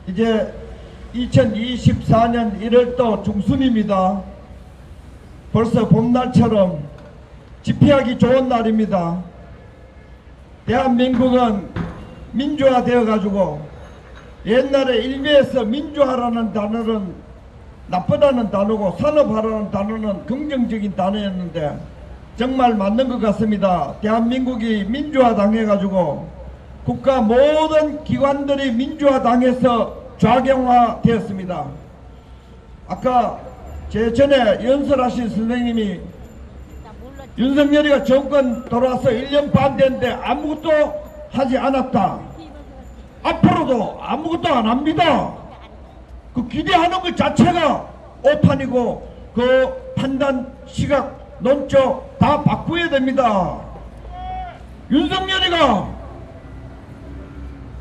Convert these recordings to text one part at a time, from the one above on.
이제 2024년 1월도 중순입니다. 벌써 봄날처럼 집회하기 좋은 날입니다. 대한민국은 민주화되어 가지고 옛날에 일베에서 민주화라는 단어는 나쁘다는 단어고 산업화라는 단어는 긍정적인 단어였는데 정말 맞는 것 같습니다. 대한민국이 민주화 당해가지고 국가 모든 기관들이 민주화 당해서 좌경화 되었습니다. 아까 제 전에 연설하신 선생님이 윤석열이가 정권 돌아와서 1년 반 됐는데 아무것도 하지 않았다. 앞으로도 아무것도 안 합니다. 그 기대하는 것 자체가 오판이고 그 판단, 시각, 논조 다 바꾸어야 됩니다. 윤석열이가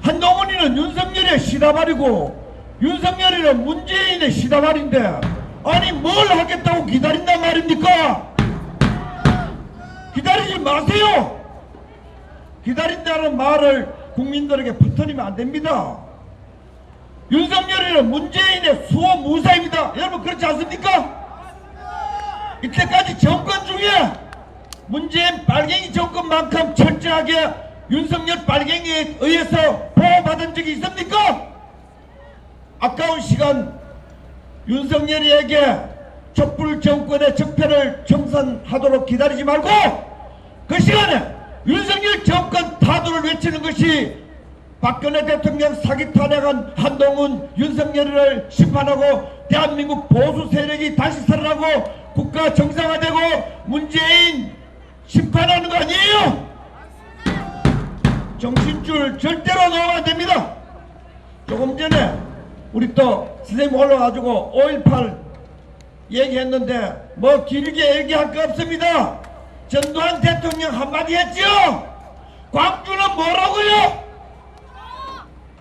한동훈이는 윤석열의 시다발이고 윤석열이는 문재인의 시다발인데 아니 뭘 하겠다고 기다린단 말입니까? 기다리지 마세요. 기다린다는 말을 국민들에게 퍼뜨리면 안 됩니다. 윤석열이는 문재인의 수호무사입니다. 여러분 그렇지 않습니까? 이때까지 정권 중에 문재인 빨갱이 정권만큼 철저하게 윤석열 빨갱이에 의해서 보호받은 적이 있습니까? 아까운 시간 윤석열이에게 촛불 정권의 적폐를 청산하도록 기다리지 말고 그 시간에 윤석열 정권 타도를 외치는 것이 박근혜 대통령 사기 탄핵한 한동훈, 윤석열을 심판하고 대한민국 보수 세력이 다시 살아나고 국가 정상화되고 문재인 심판하는 거 아니에요? 정신줄 절대로 놓으면 안 됩니다. 조금 전에 우리 또 선생님 올라가지고 5.18 얘기했는데 뭐 길게 얘기할 거 없습니다. 전두환 대통령 한마디 했죠? 광주는 뭐라고요?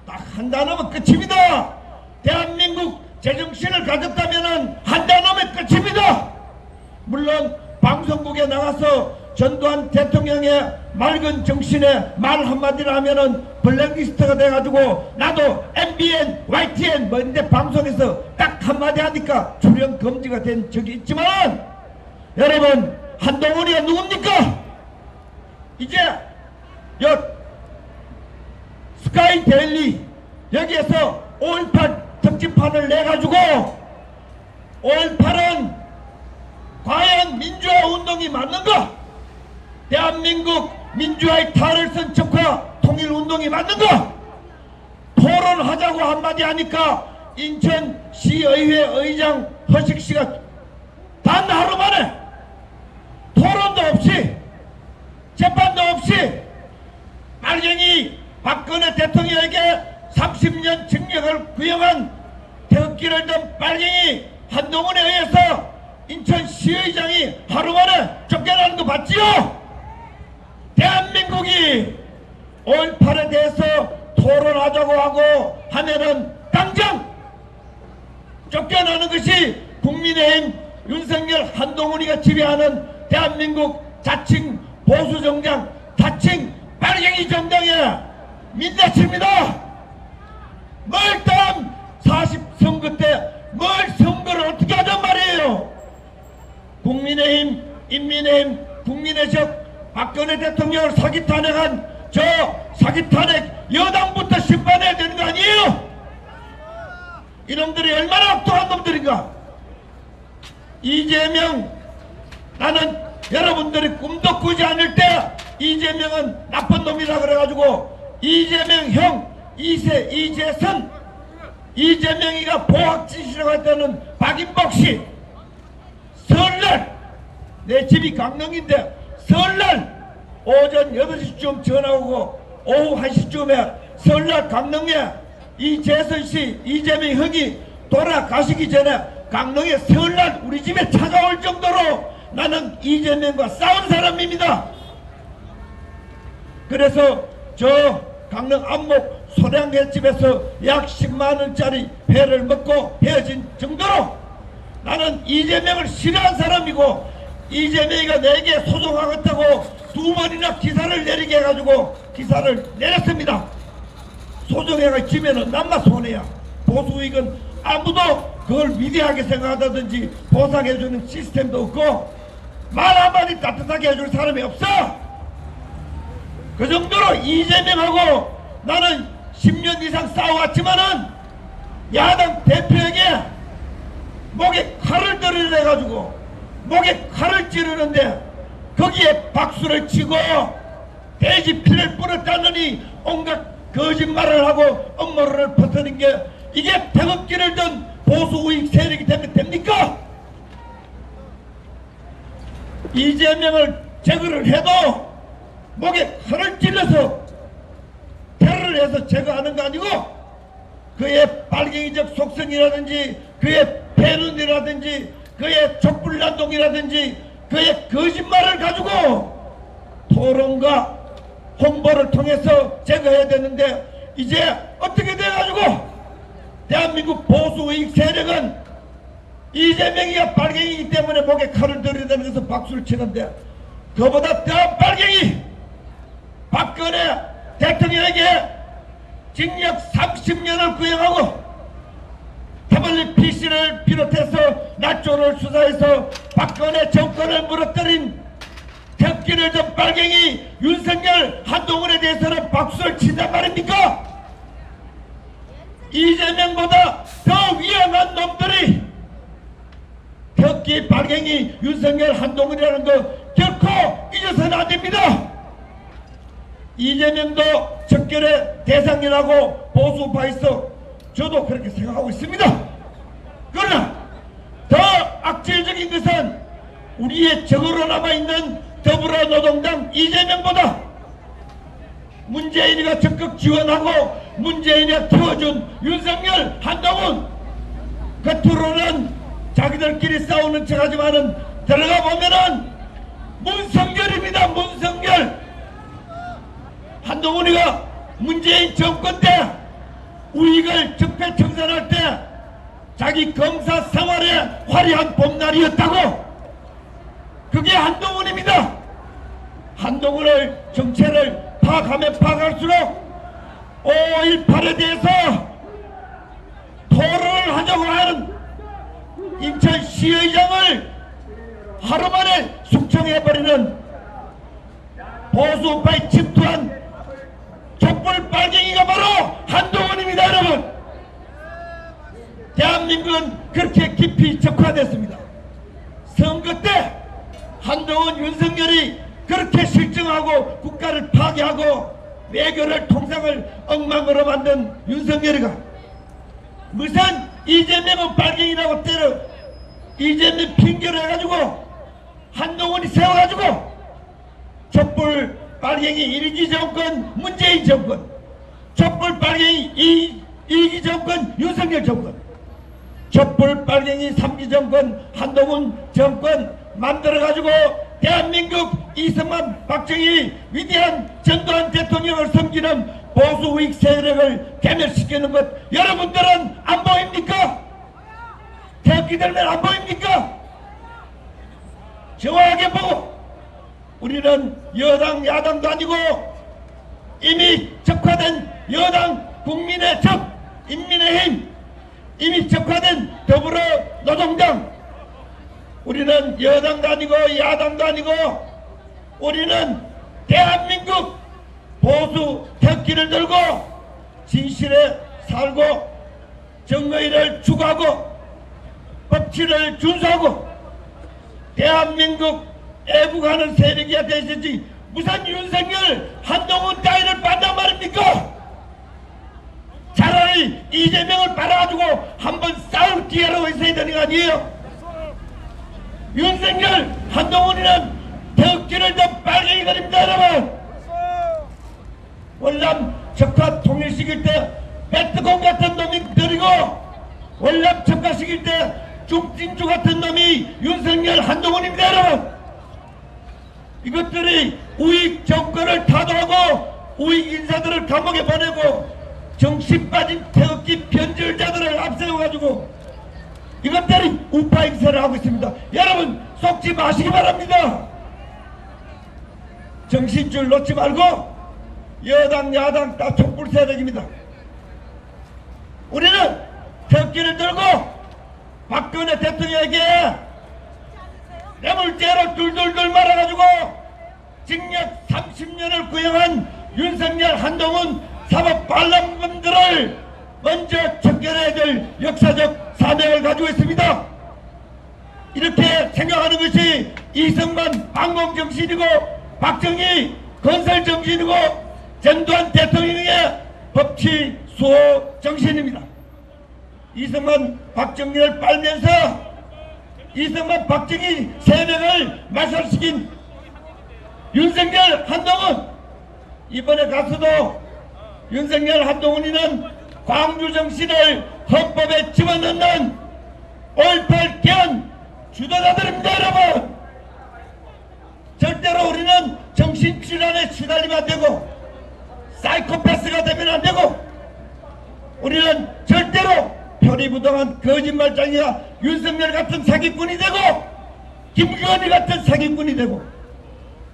딱 한 단어면 끝입니다. 대한민국 제정신을 가졌다면 한 단어면 끝입니다. 물론 방송국에 나가서 전두환 대통령의 맑은 정신에 말 한마디를 하면은 블랙리스트가 돼가지고 나도 MBN, YTN 뭐인데 방송에서 딱 한마디 하니까 출연 금지가 된 적이 있지만 여러분 한동훈이가 누굽니까? 이제 스카이 데일리 여기에서 5.18 특집판을 내가지고 5.18은 과연 민주화 운동이 맞는가? 대한민국 민주화의 탈을 쓴 척화 통일운동이 맞는가? 토론하자고 한마디 하니까 인천시의회 의장 허식씨가 단 하루 만에 토론도 없이 재판도 없이 빨갱이 박근혜 대통령에게 30년 징역을 구형한 태극기를 든 빨갱이 한동훈에 의해서 인천시의장이 하루 만에 쫓겨나는 거 봤지요? 대한민국이 5.18에 대해서 토론하자고 하고 하면은 당장 쫓겨나는 것이 국민의힘 윤석열 한동훈이가 지배하는 대한민국 자칭 보수정당 자칭 빨갱이 정당의 민낯입니다. 뭘 다음 40선거 때 뭘 선거를 어떻게 하단 말이에요. 국민의힘, 인민의힘, 국민의 적 박근혜 대통령을 사기 탄핵한 저 사기 탄핵 여당부터 심판해야 되는 거 아니에요? 이놈들이 얼마나 악독한 놈들인가. 이재명 나는 여러분들이 꿈도 꾸지 않을 때 이재명은 나쁜 놈이라 그래가지고 이재명 형 2세 이재선 이재명이가 보학짓이라고 했다는 박인복씨 설날 내 집이 강릉인데 설날 오전 8시쯤 전화오고 오후 1시쯤에 설날 강릉에 이재선씨 이재명 형이 돌아가시기 전에 강릉에 설날 우리 집에 찾아올 정도로 나는 이재명과 싸운 사람입니다. 그래서 저 강릉 안목 소량회집에서 약 10만원짜리 회를 먹고 헤어진 정도로 나는 이재명을 싫어한 사람이고 이재명이가 내게 소송하겠다고 2번이나 기사를 내리게 해가지고 기사를 내렸습니다. 소송해가 지면은 남마 손해야. 보수 우익은 아무도 그걸 위대하게 생각하다든지 보상해주는 시스템도 없고 말 한마디 따뜻하게 해줄 사람이 없어. 그 정도로 이재명하고 나는 10년 이상 싸워왔지만은 야당 대표에게 목에 칼을 들이대가지고 목에 칼을 찌르는데 거기에 박수를 치고 돼지 피를 뿌렸다느니 온갖 거짓말을 하고 음모론을 퍼뜨린 게 이게 태극기를 든 보수 우익 세력이 되면 됩니까? 이재명을 제거를 해도 목에 칼을 찔러서 테러를 해서 제거하는 거 아니고 그의 빨갱이적 속성이라든지 그의 패륜이라든지 그의 촛불난동이라든지 그의 거짓말을 가지고 토론과 홍보를 통해서 제거해야 되는데 이제 어떻게 돼가지고 대한민국 보수우익 세력은 이재명이가 빨갱이기 때문에 목에 칼을 들이대면서 박수를 치는데 그보다 더 빨갱이 박근혜 대통령에게 징역 30년을 구형하고 태블릿 PC를 비롯해서 낮조를 수사해서 박근혜 정권을 무너뜨린 태극기를 든 빨갱이 윤석열 한동훈에 대해서는 박수를 친단 말입니까? 이재명보다 더 위험한 놈들이 태극기 빨갱이 윤석열 한동훈이라는 거 결코 잊어서는 안 됩니다. 이재명도 적결의 대상이라고 보수파에 있어 저도 그렇게 생각하고 있습니다. 그러나 더 악질적인 것은 우리의 적으로 남아있는 더불어노동당 이재명보다 문재인이가 적극 지원하고 문재인이 키워준 윤석열 한동훈 겉으로는 자기들끼리 싸우는 척하지만은 들어가 보면은 문성결입니다. 문성결. 한동훈이가 문재인 정권 때 우익을 적폐청산할 때 자기 검사 생활의 화려한 봄날이었다고. 그게 한동훈입니다. 한동훈의 정체를 파악하면 파악할수록 5.18에 대해서 토론을 하자고 하는 인천시의장을 하루 만에 숙청해버리는 보수파에 침투한 촛불 빨갱이가 바로 한동훈입니다. 여러분, 대한민국은 그렇게 깊이 적화됐습니다. 선거 때 한동훈 윤석열이 그렇게 실증하고 국가를 파괴하고 외교를 통상을 엉망으로 만든 윤석열이가 무슨 이재명은 빨갱이라고 때려 이재명 핑계로 해가지고 한동훈이 세워가지고 촛불 빨갱이 1기 정권 문재인 정권, 촛불 빨갱이 2기 정권 윤석열 정권, 촛불 빨갱이 3기 정권 한동훈 정권 만들어가지고 대한민국 이승만 박정희 위대한 전두환 대통령을 섬기는 보수 우익 세력을 괴멸시키는 것 여러분들은 안 보입니까? 태극기들면 안 보입니까? 정확하게 보고 우리는 여당 야당도 아니고 이미 적화된 여당 국민의 적 인민의힘 이미 적화된 더불어노동당 우리는 여당도 아니고 야당도 아니고 우리는 대한민국 보수 태극기를 들고 진실에 살고 정의를 추구하고 법치를 준수하고 대한민국 애국하는 세력이야 되시지 무슨 윤석열 한동훈 따위를 빤단 말입니까? 차라리 이재명을 빨아가지고 한번 싸울 기회로 있어야 되는 거 아니에요? 윤석열 한동훈이는 태극기를 든 빨갱이들입니다. 여러분, 월남 적화 통일시킬 때 배트공 같은 놈이 들이고 월남 적화시킬 때 중진주 같은 놈이 윤석열 한동훈입니다. 여러분, 이것들이 우익 정권을 타도하고 우익 인사들을 감옥에 보내고 정신 빠진 태극기 변절자들을 앞세워가지고 이것들이 우파 행세를 하고 있습니다. 여러분 속지 마시기 바랍니다. 정신줄 놓지 말고 여당 야당 다 촛불 세력입니다. 우리는 태극기를 들고 박근혜 대통령에게 뇌물죄로 둘둘둘 말아가지고 징역 30년을 구형한 윤석열, 한동훈 사법반란범들을 먼저 척결해야 될 역사적 사명을 가지고 있습니다. 이렇게 생각하는 것이 이승만 방공정신이고 박정희 건설정신이고 전두환 대통령의 법치 수호 정신입니다. 이승만 박정희를 빨면서 이승만 박정희 세 명을 말살시킨 윤석열, 한동훈, 이번에 가서도 윤석열, 한동훈이는 광주 정신을 헌법에 집어넣는 5.18 개헌 주도자들입니다. 여러분, 절대로 우리는 정신질환에 시달리면 안 되고 사이코패스가 되면 안 되고 우리는 절대로 표리부동한 거짓말장이야 윤석열 같은 사기꾼이 되고 김건희 같은 사기꾼이 되고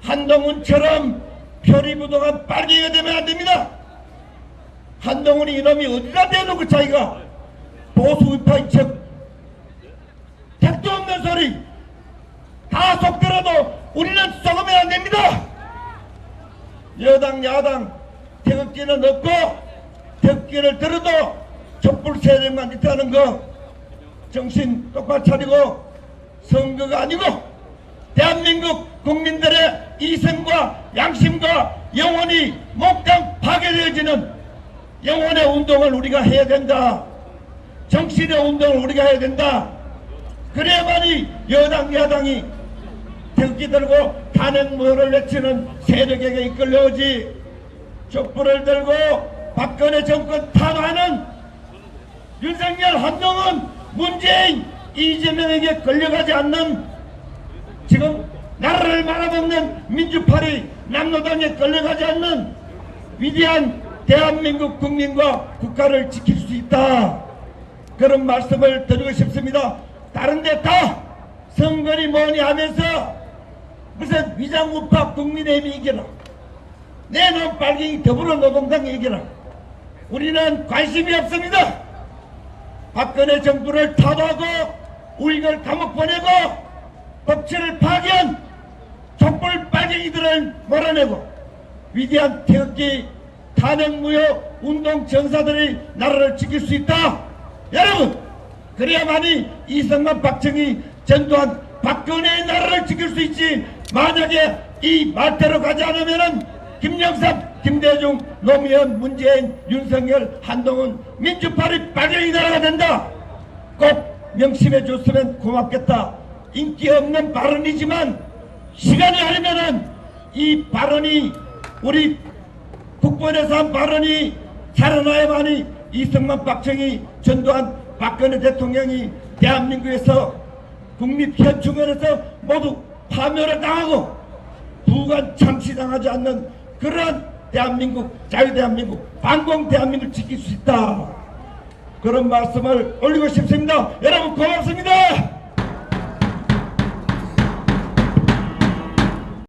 한동훈처럼 표리부동한 빨갱이가 되면 안 됩니다. 한동훈이 이놈이 어디다 대놓고 자기가 보수 우파인 척 택도 없는 소리 다 속더라도 우리는 썩으면 안 됩니다. 여당 야당 태극기는 없고 태극기를 들어도 촛불 세력만 있다는 거 정신 똑바로 차리고 선거가 아니고 대한민국 국민들의 이성과 양심과 영혼이 목장 파괴되어지는 영혼의 운동을 우리가 해야 된다. 정신의 운동을 우리가 해야 된다. 그래야만이 여당 야당이 태극기 들고 탄핵무효를 외치는 세력에게 이끌려오지 촛불을 들고 박근혜 정권 탄화하는 윤석열, 한동훈, 문재인, 이재명에게 끌려가지 않는 지금 나라를 말아먹는 민주파리 남노당에 끌려가지 않는 위대한 대한민국 국민과 국가를 지킬 수 있다. 그런 말씀을 드리고 싶습니다. 다른 데 다 선거니 뭐니 하면서 무슨 위장우파 국민의힘이 이겨라, 내놈 빨갱이 더불어노동당이 이겨라, 우리는 관심이 없습니다. 박근혜 정부를 타도하고 우리를 감옥 보내고 법치를 파괴한 촛불 빨갱이들을 몰아내고 위대한 태극기 탄핵무효 운동 전사들이 나라를 지킬 수 있다. 여러분, 그래야만이 이승만, 박정희, 전두환, 박근혜의 나라를 지킬 수 있지. 만약에 이 말대로 가지 않으면은 김영삼, 김대중, 노무현, 문재인, 윤석열, 한동훈 민주파리 빨갱이 나라가 된다. 꼭 명심해 줬으면 고맙겠다. 인기 없는 발언이지만 시간이 아니면은 이 발언이 우리 국본에서 한 발언이 살아나야만이 이승만, 박정희, 전두환, 박근혜 대통령이 대한민국에서 국립현충원에서 모두 파멸을 당하고 부관 참시당하지 않는 그러한 대한민국, 자유대한민국, 반공대한민국을 지킬 수 있다. 그런 말씀을 올리고 싶습니다. 여러분 고맙습니다.